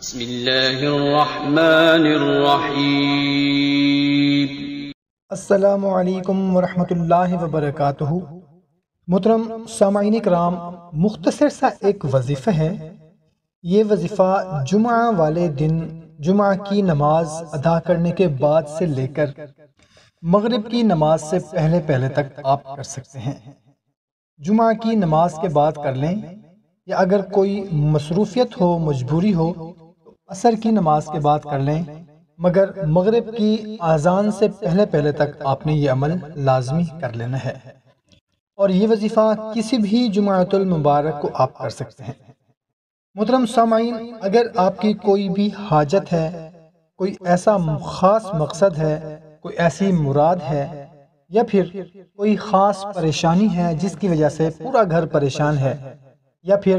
بسم اللہ الرحمن الرحیم۔ السلام علیکم ورحمۃ اللہ وبرکاتہ۔ محترم سامعین کرام، مختصر سا ایک وظیفہ ہے۔ یہ وظیفہ جمعہ والے دن جمعہ کی نماز ادا کرنے کے بعد سے لے کر مغرب کی نماز سے پہلے تک آپ کر سکتے ہیں۔ جمعہ کی نماز کے بعد کر لیں، یا اگر کوئی مصروفیت ہو، مجبوری ہو تو عصر کی نماز کے بعد کر لیں، مگر مغرب کی اذان سے پہلے تک آپ نے یہ عمل لازمی کر لینا ہے۔ اور یہ وظیفہ کسی بھی جمعۃ المبارک کو آپ کر سکتے ہیں۔ محترم سامعین، اگر آپ کی کوئی بھی حاجت ہے، کوئی ایسا خاص مقصد ہے، کوئی ایسی مراد ہے، یا پھر کوئی خاص پریشانی ہے جس کی وجہ سے پورا گھر پریشان ہے، یا پھر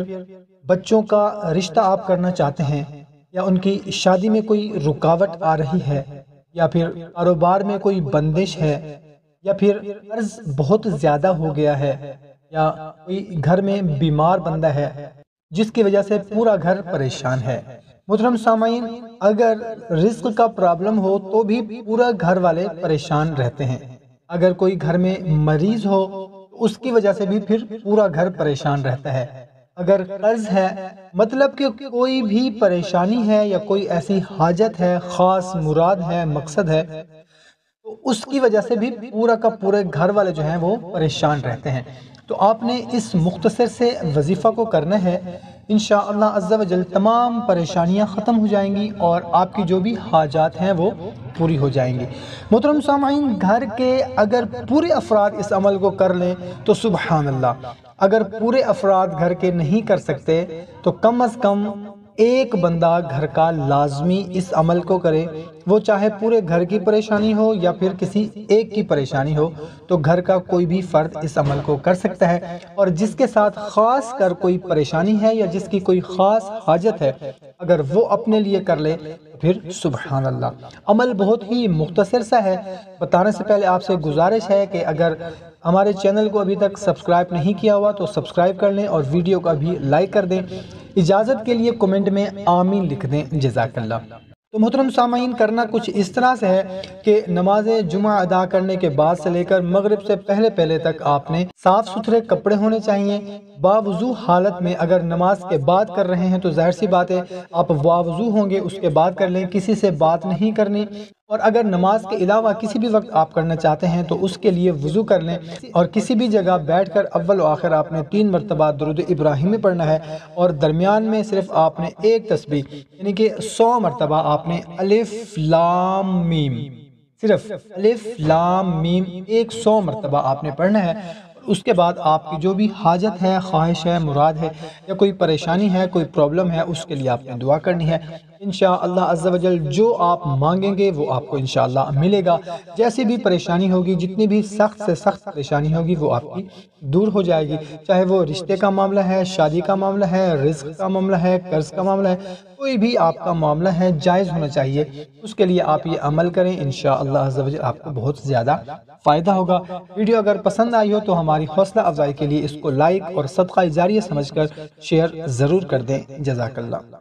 بچوں کا رشتہ آپ کرنا چاہتے ہیں، یا ان کی شادی میں کوئی رکاوٹ آ رہی ہے، یا پھر کاروبار میں کوئی بندش ہے، یا پھر قرض بہت زیادہ ہو گیا ہے، یا کوئی گھر میں بیمار بندہ ہے جس کی وجہ سے پورا گھر پریشان ہے۔ محترم سامعین، اگر رزق کا پرابلم ہو تو بھی پورا گھر والے پریشان رہتے ہیں۔ اگر کوئی گھر میں مریض ہو تو اس کی وجہ سے بھی پھر پورا گھر پریشان رہتا ہے۔ اگر قرض ہے، مطلب کہ کوئی بھی پریشانی ہے یا کوئی ایسی حاجت ہے، خاص مراد ہے، مقصد ہے، تو اس کی وجہ سے بھی پورا کا پورے گھر والے جو ہیں وہ پریشان رہتے ہیں۔ تو آپ نے اس مختصر سے وظیفہ کو کرنا ہے، انشاءاللہ عز و جل تمام پریشانیاں ختم ہو جائیں گی اور آپ کی جو بھی حاجات ہیں وہ پوری ہو جائیں گی۔ محترم سامعین، گھر کے اگر پورے افراد اس عمل کو کر لیں تو سبحان اللہ، اگر پورے افراد گھر کے نہیں کر سکتے تو کم از کم ایک بندہ گھر کا لازمی اس عمل کو کرے، وہ چاہے پورے گھر کی پریشانی ہو یا پھر کسی ایک کی پریشانی ہو، تو گھر کا کوئی بھی فرد اس عمل کو کر سکتا ہے۔ اور جس کے ساتھ خاص کر کوئی پریشانی ہے یا جس کی کوئی خاص حاجت ہے، اگر وہ اپنے لیے کر لے پھر سبحان اللہ۔ عمل بہت ہی مختصر سا ہے۔ بتانے سے پہلے آپ سے گزارش ہے کہ اگر ہمارے چینل کو ابھی تک سبسکرائب نہیں کیا ہوا تو سبسکرائب کر لیں اور ویڈیو کو ابھی لائک کر دیں۔ اجازت کے لیے کمنٹ میں آمین لکھ دیں، جزاک اللہ۔ تو محترم سامعین، کرنا کچھ اس طرح سے ہے کہ نماز جمعہ ادا کرنے کے بعد سے لے کر مغرب سے پہلے تک آپ نے صاف ستھرے کپڑے ہونے چاہیے۔ باوضو حالت میں اگر نماز کے بعد کر رہے ہیں تو ظاہر سی بات ہے آپ باوضو ہوں گے، اس کے بعد کر لیں، کسی سے بات نہیں کرنی۔ اور اگر نماز کے علاوہ کسی بھی وقت آپ کرنا چاہتے ہیں تو اس کے لیے وضو کر لیں، اور کسی بھی جگہ بیٹھ کر اول و آخر آپ نے 3 مرتبہ درود ابراہیمی پڑھنا ہے، اور درمیان میں صرف آپ نے ایک تسبیح یعنی کہ 100 مرتبہ آپ نے الف لام میم، صرف الف لام میم 100 مرتبہ آپ نے پڑھنا ہے۔ اس کے بعد آپ کی جو بھی حاجت ہے، خواہش ہے، مراد ہے، یا کوئی پریشانی ہے، کوئی پرابلم ہے، اس کے لیے آپ نے دعا کرنی ہے۔ انشاءاللہ عز و جل جو آپ مانگیں گے وہ آپ کو انشاءاللہ ملے گا۔ جیسی بھی پریشانی ہوگی، جتنی بھی سخت سے سخت پریشانی ہوگی وہ آپ کی دور ہو جائے گی، چاہے وہ رشتے کا معاملہ ہے، شادی کا معاملہ ہے، رزق کا معاملہ ہے، قرض کا معاملہ ہے، کوئی بھی آپ کا معاملہ ہے جائز ہونا چاہیے، اس کے لیے آپ یہ عمل کریں، انشاءاللہ عز و جل آپ کو بہت زیادہ فائدہ ہوگا۔ ویڈیو اگر پسند آئی ہو تو ہماری حوصلہ افزائی کے لیے اس کو لائک اور صدقہ جاریہ سمجھ کر شیئر ضرور کر دیں، جزاک اللہ۔